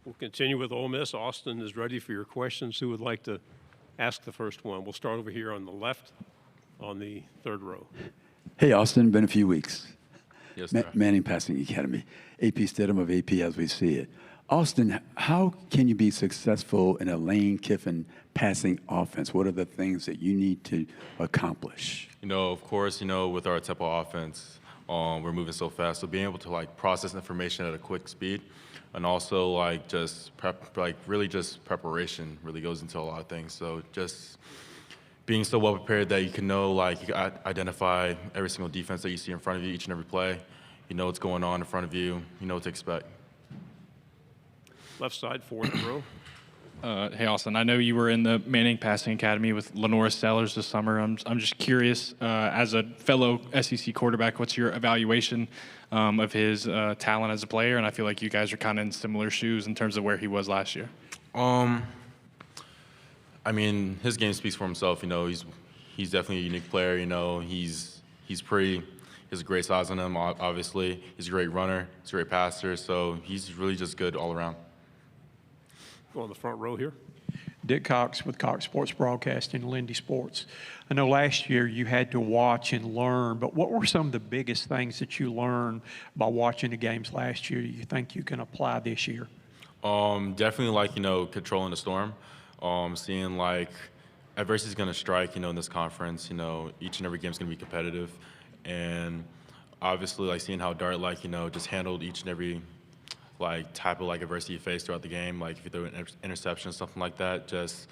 We'll continue with Ole Miss. Austin is ready for your questions. Who would like to ask the first one? We'll start over here on the left on the third row. Hey, Austin, been a few weeks. Yes, sir. Manning Passing Academy, AP Stidham of AP as we see it. Austin, how can you be successful in a Lane Kiffin passing offense? What are the things that you need to accomplish? Of course, with our tempo offense, we're moving so fast. So being able to process information at a quick speed, and also just preparation really goes into a lot of things. So just being so well prepared that you can know, you can identify every single defense that you see in front of you each and every play. You know what's going on in front of you. You know what to expect. Left side, fourth row. Hey, Austin, I know you were in the Manning Passing Academy with Lenora Sellers this summer. I'm just curious, as a fellow SEC quarterback, what's your evaluation of his talent as a player? And I feel like you guys are kind of in similar shoes in terms of where he was last year. I mean, his game speaks for himself. He's definitely a unique player. He's pretty. He has a great size on him, obviously. He's a great runner. He's a great passer. So he's really just good all around. Go on the front row here. Dick Cox with Cox Sports Broadcasting, Lindy Sports. I know last year you had to watch and learn, but what were some of the biggest things that you learned by watching the games last year you think you can apply this year? Definitely controlling the storm. Seeing adversity is going to strike, in this conference. Each and every game is going to be competitive. And obviously seeing how Dart just handled each and every type of adversity you face throughout the game, if you throw an interception, something like that, just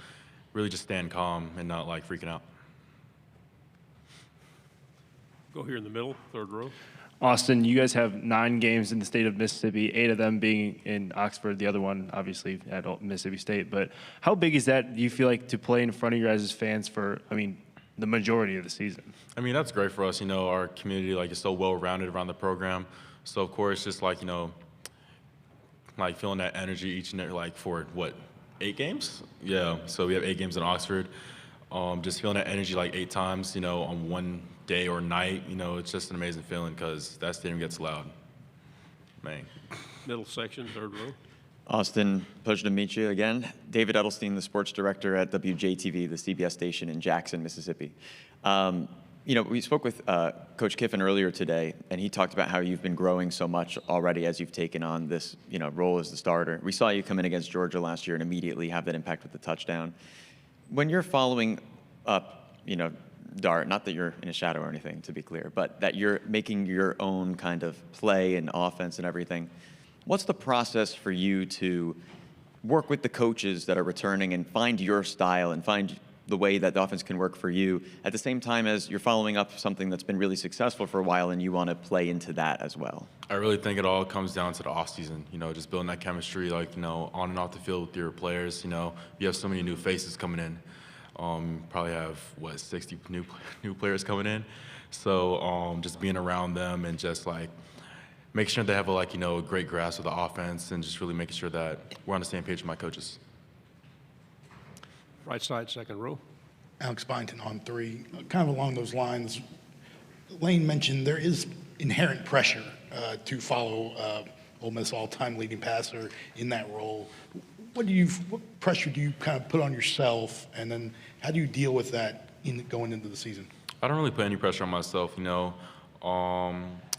really just stand calm and not freaking out. Go here in the middle, third row. Austin, you guys have 9 games in the state of Mississippi, 8 of them being in Oxford, the other one obviously at Mississippi State. But how big is that, do you feel like, to play in front of your guys' fans for, the majority of the season? That's great for us. Our community is so well-rounded around the program. So of course, just feeling that energy each and every, for what, 8 games? Yeah, so we have 8 games in Oxford. Just feeling that energy 8 times, on one day or night, it's just an amazing feeling because that stadium gets loud. Man. Middle section, third row. Austin, pleasure to meet you again. David Edelstein, the sports director at WJTV, the CBS station in Jackson, Mississippi. We spoke with Coach Kiffin earlier today, and he talked about how you've been growing so much already as you've taken on this, role as the starter. We saw you come in against Georgia last year and immediately have that impact with the touchdown. When you're following up, Dart, not that you're in a shadow or anything, to be clear, but that you're making your own kind of play and offense and everything, what's the process for you to work with the coaches that are returning and find your style and find the way that the offense can work for you at the same time as you're following up something that's been really successful for a while and you want to play into that as well? I really think it all comes down to the offseason, just building that chemistry, on and off the field with your players. You have so many new faces coming in. Probably have, 60 new players coming in. So just being around them and just making sure they have a great grasp of the offense and just really making sure that we're on the same page with my coaches. Right side, second row. Alex Byington on 3. Kind of along those lines, Lane mentioned there is inherent pressure to follow Ole Miss all-time leading passer in that role. What pressure do you kind of put on yourself, and then how do you deal with that going into the season? I don't really put any pressure on myself,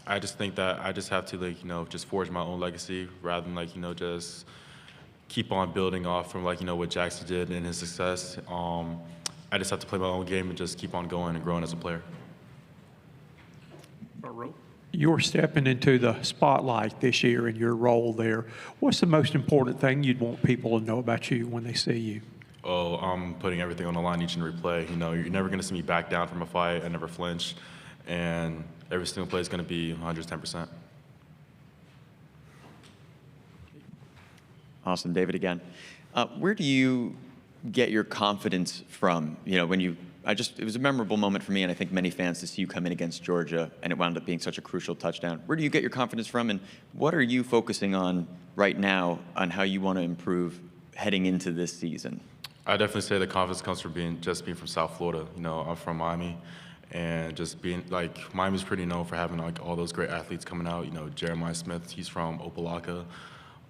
I just think that I just have to just forge my own legacy rather than just keep on building off from what Jackson did and his success. I just have to play my own game and just keep on going and growing as a player. Front row. You're stepping into the spotlight this year in your role there. What's the most important thing you'd want people to know about you when they see you? Oh, I'm putting everything on the line each and every play. You're never going to see me back down from a fight. I never flinch. And every single play is going to be 110%. Awesome. David again. Where do you get your confidence from? When it was a memorable moment for me, and I think many fans, to see you come in against Georgia, and it wound up being such a crucial touchdown. Where do you get your confidence from, and what are you focusing on right now on how you want to improve heading into this season? I definitely say the confidence comes from being from South Florida. I'm from Miami, and just being Miami's pretty known for having all those great athletes coming out. Jeremiah Smith, he's from Opelika.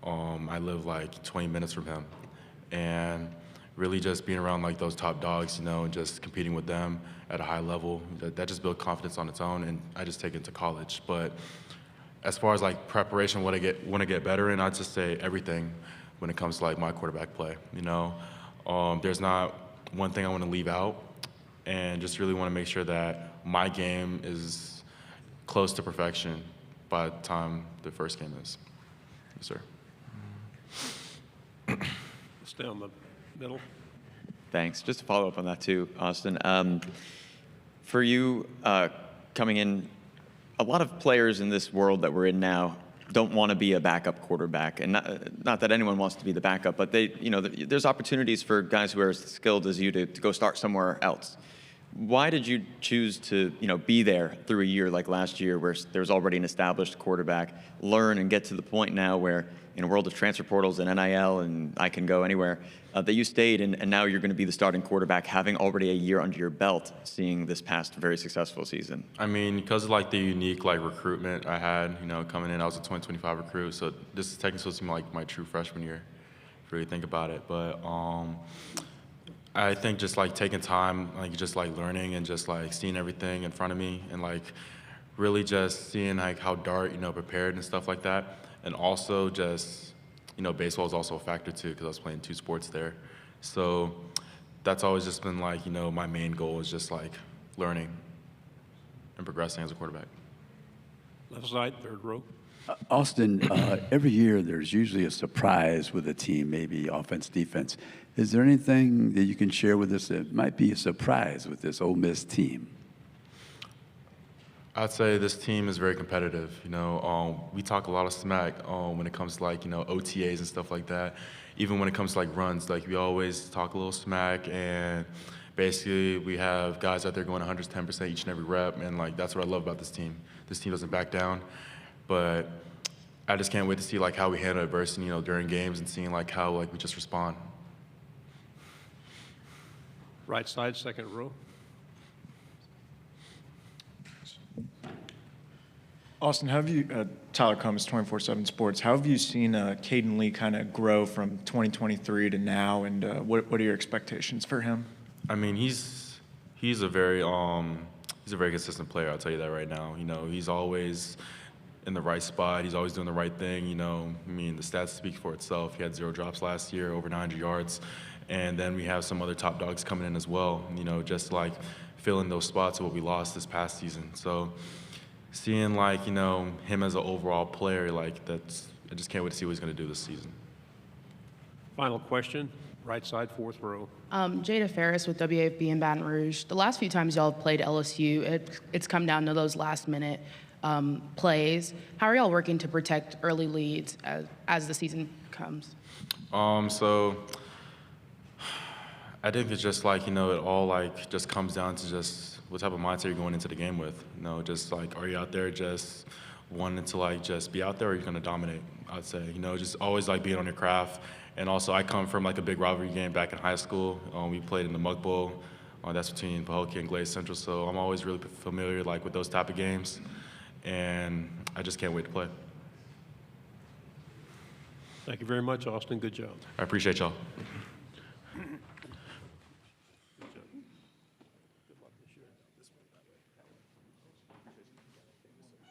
I live like 20 minutes from him. And really just being around like those top dogs, and just competing with them at a high level, that just builds confidence on its own, and I just take it to college. But as far as like preparation, want to get better in, I'd just say everything when it comes to like my quarterback play. There's not one thing I want to leave out, and just really want to make sure that my game is close to perfection by the time the first game is. Yes, sir. Stay on the middle. Thanks. Just to follow up on that too, Austin. For you coming in, a lot of players in this world that we're in now don't want to be a backup quarterback, and not that anyone wants to be the backup, but there's opportunities for guys who are as skilled as you to go start somewhere else. Why did you choose to be there through a year like last year where there's already an established quarterback, learn and get to the point now where in a world of transfer portals and NIL and I can go anywhere, that you stayed and now you're going to be the starting quarterback having already a year under your belt seeing this past very successful season? I mean, because of like the unique like recruitment I had, coming in, I was a 2025 recruit, so this is technically supposed to be like my true freshman year, if you really think about it. But I think just like taking time, like just like learning and just like seeing everything in front of me and like really just seeing like how Dart, prepared and stuff like that. And also just, baseball is also a factor too because I was playing 2 sports there. So that's always just been like, my main goal is just like learning and progressing as a quarterback. Left side, third row. Austin, every year there's usually a surprise with a team, maybe offense, defense. Is there anything that you can share with us that might be a surprise with this Ole Miss team? I'd say this team is very competitive. We talk a lot of smack when it comes to like, OTAs and stuff like that. Even when it comes to like runs, like we always talk a little smack, and basically we have guys out there going 110% each and every rep, and like that's what I love about this team. This team doesn't back down. But I just can't wait to see like how we handle adversity, during games and seeing like how like we just respond. Right side, second row. Austin, how have you, Tyler Combs, 24/7 Sports, how have you seen Caden Lee kind of grow from 2023 to now, and what are your expectations for him? I mean, he's a very consistent player, I'll tell you that right now. He's always in the right spot. He's always doing the right thing. I mean, the stats speak for itself. He had 0 drops last year, over 900 yards. And then we have some other top dogs coming in as well, just like filling those spots of what we lost this past season. So seeing like, him as an overall player, like I just can't wait to see what he's going to do this season. Final question, right side, fourth row. Jada Ferris with WAFB in Baton Rouge. The last few times y'all have played LSU, it's come down to those last minute plays. How are y'all working to protect early leads as the season comes? So I think it's just like, it all like just comes down to just what type of mindset you're going into the game with. Just like, are you out there just wanting to like just be out there, or are you going to dominate? I'd say, just always like being on your craft. And also I come from like a big rivalry game back in high school. We played in the Mug Bowl. That's between Pahokee and Glaze Central. So I'm always really familiar like with those type of games. And I just can't wait to play. Thank you very much, Austin. Good job. I appreciate y'all.